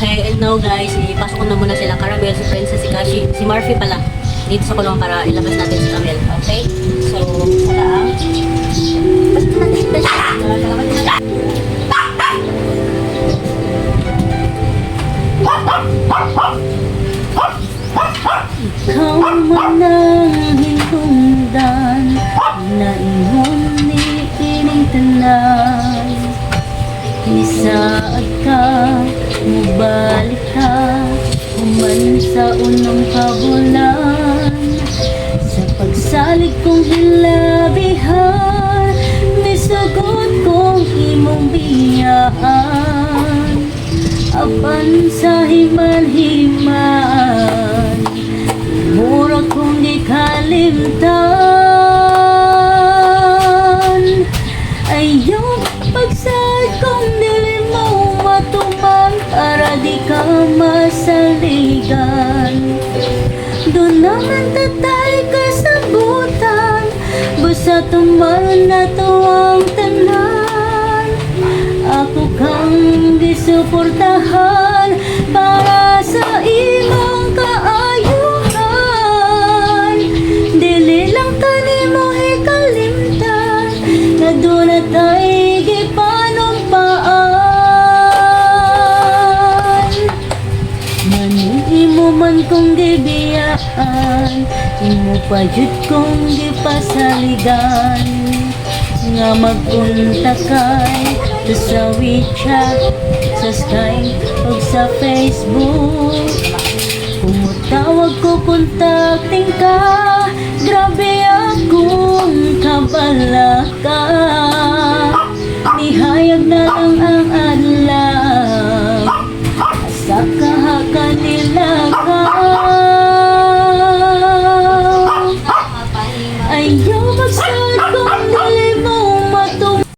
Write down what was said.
Okay, and now guys, ipasok ko na muna sila Caramel, si Princess, si Kashi, si Murphy pala dito sa kulungan para ilabas natin si Camel. Okay? So, saka basta natin ito siya. Ikaw man ang hinungdan na ingon ni ining tanan. Isaad ka, mubalik ka, human sa unang kabulan. Sa pagsalig kong hilabihan, misugot kong imong biyaan. Apan sa himan-himan, mura kong di kalimtan. Ayaw pagsad kong dili mo matumang para di ka masaligan. Doon naman tatay kasabutan, basta tumal na tuwang tanan. Ako kang disuportahan para sa imong kaayuhan. Dili lang kanimo ikalimtan, na doon na tayo gipanumpaan. Maning imo man kong gibiyaan, imo pa jud kong gipasaligan. Nga magpunta kay sa WeChat, sa Skype o sa Facebook. Kumutawag ko, kontakting ka, grabe akong kabalaka. Nihayag na lang ang adlaw, asa ka kanila ka. Ayaw magsad kong